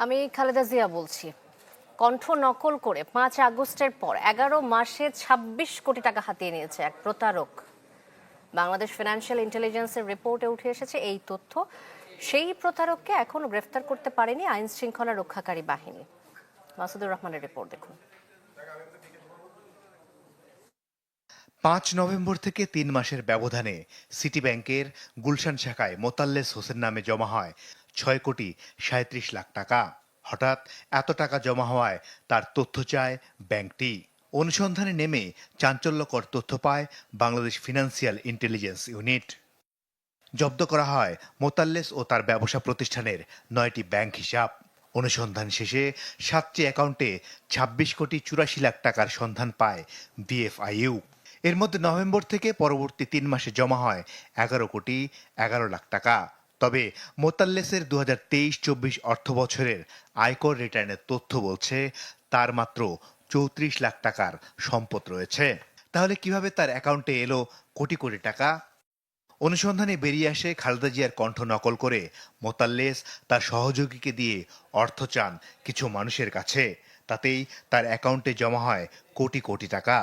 আমি খালেদা জিয়া বলছি। কণ্ঠ নকল করে 5 আগস্টের পর 11 মাসে 26 কোটি টাকা হাতিয়ে নিয়েছে এক প্রতারক। বাংলাদেশ ফিনান্সিয়াল ইন্টেলিজেন্সের রিপোর্টে উঠে এসেছে এই তথ্য। সেই প্রতারককে এখনো গ্রেফতার করতে পারেনি আইন শৃঙ্খলা রক্ষাকারী বাহিনী। মাসুদুর রহমানের রিপোর্ট দেখুন। 5 নভেম্বর থেকে 3 মাসের ব্যবধানে সিটি ব্যাংকের গুলশান শাখায় মোতাল্লেস হোসেন নামে জমা হয় 6 কোটি 37 লাখ টাকা। হঠাৎ এত টাকা জমা হওয়ায় তার তথ্য চায় ব্যাংকটি। অনুসন্ধানে নেমে চাঞ্চল্যকর তথ্য পায় বাংলাদেশ ফিনান্সিয়াল ইন্টেলিজেন্স ইউনিট। জব্দ করা হয় মোতাল্লেস ও তার ব্যবসা প্রতিষ্ঠানের 9টি ব্যাংক হিসাব। অনুসন্ধান শেষে 7টি অ্যাকাউন্টে 26 কোটি 84 লাখ টাকার সন্ধান পায় বিএফআইইউ। এর মধ্যে নভেম্বর থেকে পরবর্তী 3 মাসে জমা হয় 11 কোটি 11 লাখ টাকা। তবে মোতাল্লেসের 2023-24 অর্থ বছরের আয়কর রিটার্নের তথ্য বলছে তার মাত্র 34 লাখ টাকার সম্পদ রয়েছে। তাহলে কিভাবে তার অ্যাকাউন্টে এলো কোটি কোটি টাকা? অনুসন্ধানে বেরিয়ে আসে খালেদা জিয়ার কণ্ঠ নকল করে মোতাল্লেস তার সহযোগীকে দিয়ে অর্থ চান কিছু মানুষের কাছে। তাতেই তার অ্যাকাউন্টে জমা হয় কোটি কোটি টাকা।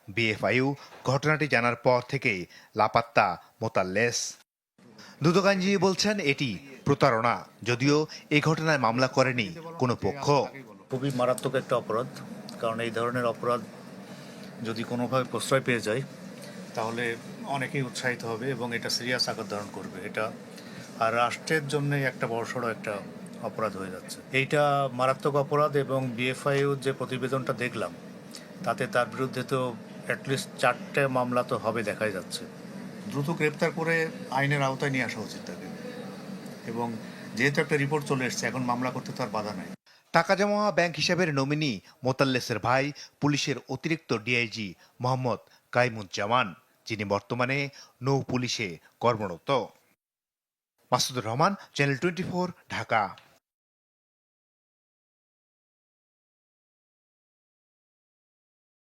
বিএফআইইউ ঘটনাটি জানার পর থেকেই লাপাত্তা মোতাল্লেস। দুদক আইনজীবী বলছেন এটি প্রতারণা, যদিও এই ঘটনায় মামলা করেনি কোনো পক্ষ। খুবই মারাত্মক একটা অপরাধ, কারণ এই ধরনের অপরাধ যদি কোনোভাবে প্রশ্রয় পেয়ে যায় তাহলে অনেকেই উৎসাহিত হবে এবং এটা সিরিয়াস আকার ধারণ করবে। এটা আর রাষ্ট্রের জন্য একটা বড়সড় একটা অপরাধ হয়ে যাচ্ছে। এইটা মারাত্মক অপরাধ এবং বিএফআইইউ যে প্রতিবেদনটা দেখলাম তাতে তার বিরুদ্ধে তো অ্যাটলিস্ট 4টে মামলা তো হবে দেখাই যাচ্ছে। দ্রুত গ্রেপ্তার করে আইনের আওতায় নিয়ে আসা উচিত তাকে, এবং যেহেতু একটা রিপোর্ট চলে এসছে এখন মামলা করতে তো আর বাধা নাই। টাকা জমা হওয়া ব্যাংক হিসাবের নমিনি মোতাল্লেসের ভাই পুলিশের অতিরিক্ত ডিআইজি মোহাম্মদ কাইমুজ্জামান, যিনি বর্তমানে নৌ পুলিশে কর্মরত। মাসুদুর রহমান, চ্যানেল 24, ঢাকা।